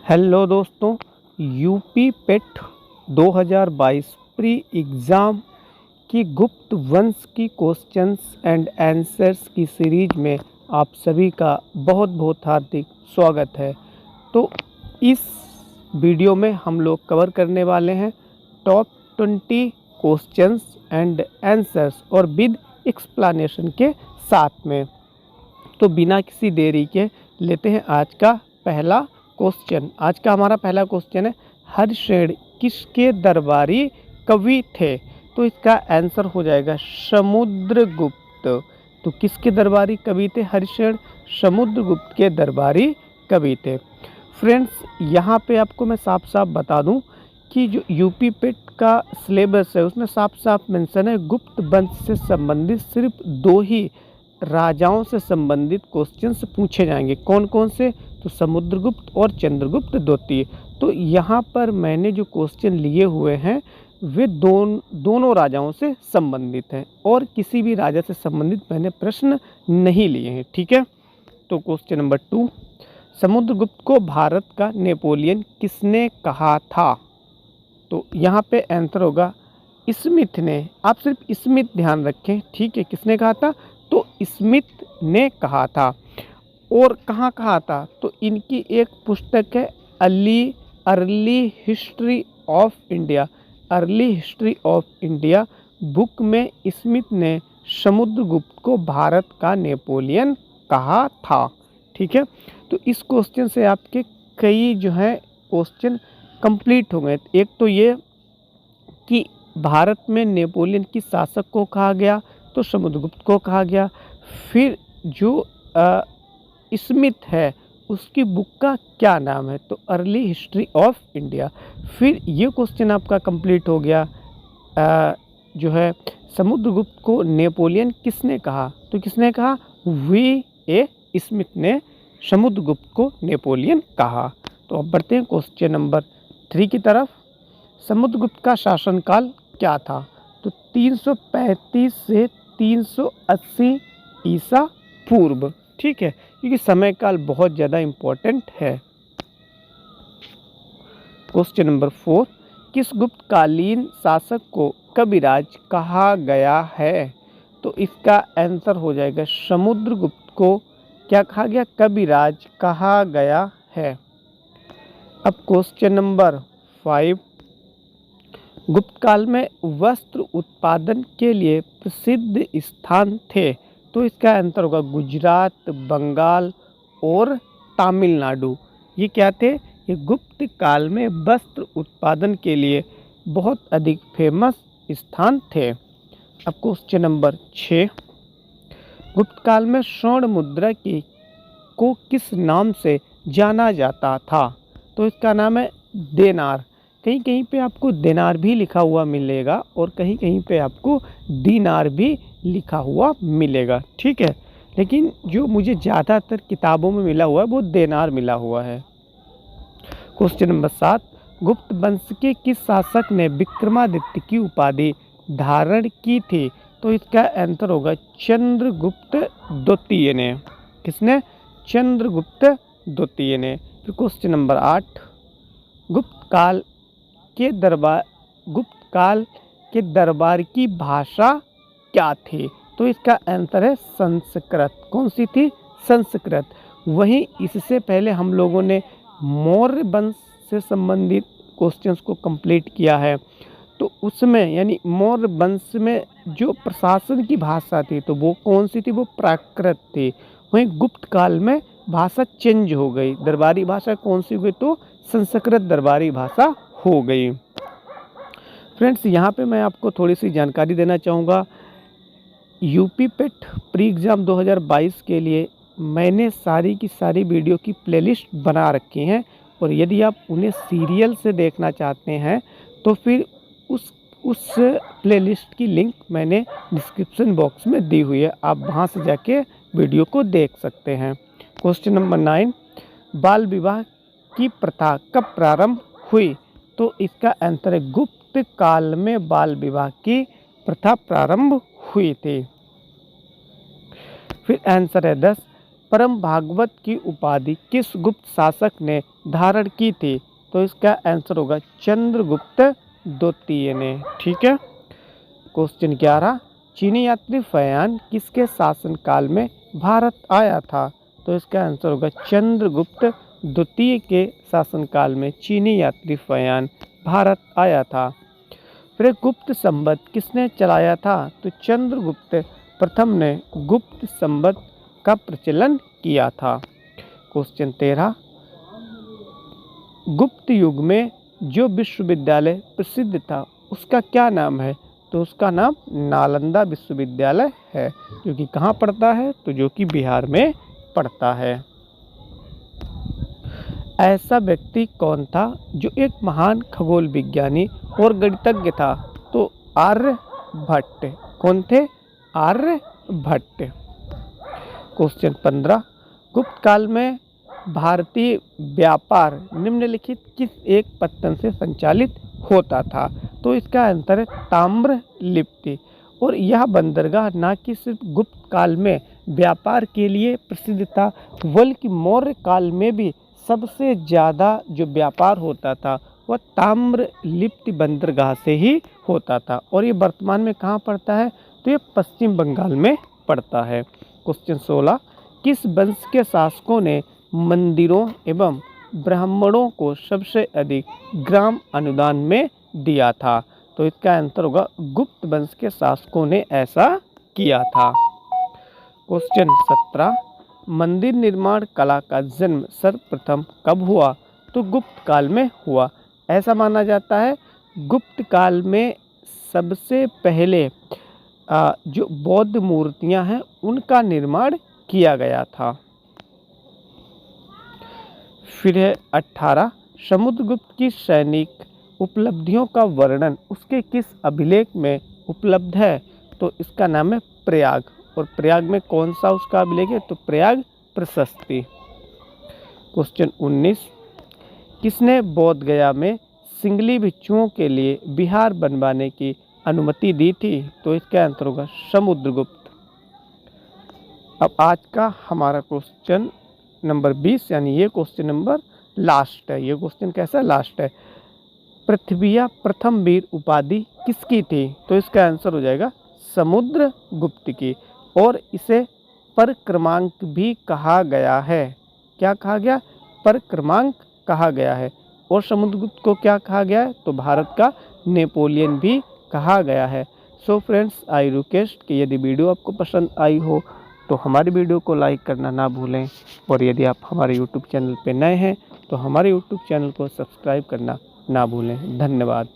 Hello दोस्तों, UP पेट 2022 pre exam की गुप्त वंश की क्वेश्चंस एंड आंसर्स की सीरीज में आप सभी का बहुत बहुत हार्दिक स्वागत है। तो इस वीडियो में हम लोग कवर करने वाले हैं टॉप 20 क्वेश्चंस एंड आंसर्स और विद एक्सप्लेनेशन के साथ में। तो बिना किसी देरी के लेते हैं आज का पहला क्वेश्चन। आज का हमारा पहला क्वेश्चन है, हर्षेण किसके दरबारी कवि थे? तो इसका आंसर हो जाएगा समुद्रगुप्त। तो किसके दरबारी कवि थे हर्षेण? समुद्रगुप्त के दरबारी कवि थे। फ्रेंड्स, यहाँ पे आपको मैं साफ साफ बता दूं कि जो यूपी पेट का सिलेबस है उसमें साफ साफ मेंशन है गुप्त वंश से संबंधित सिर्फ 2 ही राजाओं से संबंधित क्वेश्चंस पूछे जाएंगे। कौन कौन से? तो समुद्रगुप्त और चंद्रगुप्त द्वितीय। तो यहाँ पर मैंने जो क्वेश्चन लिए हुए हैं वे दोनों राजाओं से संबंधित हैं और किसी भी राजा से संबंधित मैंने प्रश्न नहीं लिए हैं। ठीक है। तो क्वेश्चन नंबर 2, समुद्रगुप्त को भारत का नेपोलियन किसने कहा था? तो यहाँ पे आंसर होगा स्मिथ ने। आप सिर्फ स्मिथ ध्यान रखें, ठीक है। किसने कहा था? तो स्मिथ ने कहा था। और कहाँ कहा था? तो इनकी एक पुस्तक है early history of India. Early history of India book में स्मिथ ने समुद्रगुप्त को भारत का नेपोलियन कहा था। ठीक है। तो इस क्वेश्चन से आपके कई जो है क्वेश्चन कंप्लीट हो गए। एक तो ये कि भारत में नेपोलियन किस शासक को कहा गया? तो समुद्रगुप्त को कहा गया। फिर जो स्मिथ है उसकी बुक का क्या नाम है? तो अर्ली हिस्ट्री ऑफ इंडिया। फिर ये क्वेश्चन आपका कंप्लीट हो गया। जो है समुद्रगुप्त को नेपोलियन किसने कहा? तो किसने कहा? वी.ए. स्मिथ ने समुद्रगुप्त को नेपोलियन कहा। तो अब बढ़ते हैं क्वेश्चन नंबर 3 की तरफ। समुद्रगुप्त का शासनकाल क्या था? तो 335 से 380 ईसा पूर्व। ठीक है, क्योंकि समय काल बहुत ज़्यादा इम्पोर्टेंट है। क्वेश्चन नंबर 4, किस गुप्तकालीन शासक को कविराज कहा गया है? तो इसका आंसर हो जाएगा समुद्रगुप्त को क्या कहा गया? कविराज कहा गया है। अब क्वेश्चन नंबर 5, गुप्त काल में वस्त्र उत्पादन के लिए प्रसिद्ध स्थान थे? तो इसका आंसर होगा गुजरात, बंगाल और तमिलनाडु। ये क्या थे? ये गुप्त काल में वस्त्र उत्पादन के लिए बहुत अधिक फेमस स्थान थे। अब क्वेश्चन नंबर 6, गुप्त काल में स्वर्ण मुद्रा को किस नाम से जाना जाता था? तो इसका नाम है देनार। कहीं कहीं पे आपको देनार भी लिखा हुआ मिलेगा और कहीं कहीं पे आपको दीनार भी लिखा हुआ मिलेगा। ठीक है, लेकिन जो मुझे ज़्यादातर किताबों में मिला हुआ है वो देनार मिला हुआ है। क्वेश्चन नंबर 7, गुप्त वंश के किस शासक ने विक्रमादित्य की उपाधि धारण की थी? तो इसका आंसर होगा चंद्रगुप्त द्वितीय ने। किसने? चंद्रगुप्त द्वितीय ने। फिर क्वेश्चन नंबर 8, गुप्त काल के दरबार की भाषा क्या थी? तो इसका आंसर है संस्कृत। कौन सी थी? संस्कृत। वहीं इससे पहले हम लोगों ने मौर्य वंश से संबंधित क्वेश्चंस को कंप्लीट किया है। तो उसमें यानी मौर्य वंश में जो प्रशासन की भाषा थी तो वो कौन सी थी? वो प्राकृत थी। वहीं गुप्त काल में भाषा चेंज हो गई। दरबारी भाषा कौन सी हो गई? तो संस्कृत दरबारी भाषा हो गई। फ्रेंड्स, यहाँ पे मैं आपको थोड़ी सी जानकारी देना चाहूँगा। यूपी पेट प्री एग्ज़ाम 2022 के लिए मैंने सारी की सारी वीडियो की प्लेलिस्ट बना रखी हैं और यदि आप उन्हें सीरियल से देखना चाहते हैं तो फिर उस प्लेलिस्ट की लिंक मैंने डिस्क्रिप्शन बॉक्स में दी हुई है। आप वहाँ से जाके वीडियो को देख सकते हैं। क्वेश्चन नंबर 9, बाल विवाह की प्रथा कब प्रारंभ हुई? तो इसका आंसर है गुप्त काल में बाल विवाह की प्रथा प्रारंभ हुई थी। फिर आंसर है 10, परम भागवत की उपाधि किस गुप्त शासक ने धारण की थी? तो इसका आंसर होगा चंद्रगुप्त द्वितीय ने। ठीक है। क्वेश्चन 11, चीनी यात्री फयान किसके शासनकाल में भारत आया था? तो इसका आंसर होगा चंद्रगुप्त द्वितीय के शासनकाल में चीनी यात्री फयान भारत आया था। फिर गुप्त संवत किसने चलाया था? तो चंद्रगुप्त प्रथम ने गुप्त संवत का प्रचलन किया था। क्वेश्चन 13, गुप्त युग में जो विश्वविद्यालय प्रसिद्ध था उसका क्या नाम है? तो उसका नाम नालंदा विश्वविद्यालय है, जो कि कहाँ पड़ता है? तो जो कि बिहार में पड़ता है। ऐसा व्यक्ति कौन था जो एक महान खगोल विज्ञानी और गणितज्ञ था? तो आर्यभट्ट। कौन थे? आर्यभट्ट। क्वेश्चन 15, गुप्त काल में भारतीय व्यापार निम्नलिखित किस एक पत्तन से संचालित होता था? तो इसका आंसर है ताम्रलिप्ति। और यह बंदरगाह न कि सिर्फ गुप्त काल में व्यापार के लिए प्रसिद्ध था, बल्कि मौर्य काल में भी सबसे ज़्यादा जो व्यापार होता था वह ताम्रलिप्ति बंदरगाह से ही होता था। और ये वर्तमान में कहाँ पड़ता है? तो ये पश्चिम बंगाल में पड़ता है। क्वेश्चन 16, किस वंश के शासकों ने मंदिरों एवं ब्राह्मणों को सबसे अधिक ग्राम अनुदान में दिया था? तो इसका आंसर होगा गुप्त वंश के शासकों ने ऐसा किया था। क्वेश्चन 17, मंदिर निर्माण कला का जन्म सर्वप्रथम कब हुआ? तो गुप्त काल में हुआ। ऐसा माना जाता है गुप्त काल में सबसे पहले जो बौद्ध मूर्तियां हैं उनका निर्माण किया गया था। फिर है 18, समुद्रगुप्त की सैनिक उपलब्धियों का वर्णन उसके किस अभिलेख में उपलब्ध है? तो इसका नाम है प्रयाग। और प्रयाग में कौन सा उसका अभिलेख है? तो प्रयाग प्रशस्ति। क्वेश्चन 19, किसने बोध गया में सिंगली भिक्षुओं के लिए विहार बनवाने की अनुमति दी थी? तो इसका आंसर होगा समुद्रगुप्त। अब आज का हमारा क्वेश्चन नंबर 20, यानी ये क्वेश्चन नंबर लास्ट है। ये क्वेश्चन कैसा लास्ट है? पृथ्वी प्रथम वीर उपाधि किसकी थी? तो इसका आंसर हो जाएगा समुद्रगुप्त की। और इसे परक्रमांक भी कहा गया है। क्या कहा गया? परक्रमांक कहा गया है। और समुद्रगुप्त को क्या कहा गया है? तो भारत का नेपोलियन भी कहा गया है। सो फ्रेंड्स, आई रिक्वेस्ट कि यदि वीडियो आपको पसंद आई हो तो हमारी वीडियो को लाइक करना ना भूलें। और यदि आप हमारे यूट्यूब चैनल पर नए हैं तो हमारे यूट्यूब चैनल को सब्सक्राइब करना ना भूलें। धन्यवाद।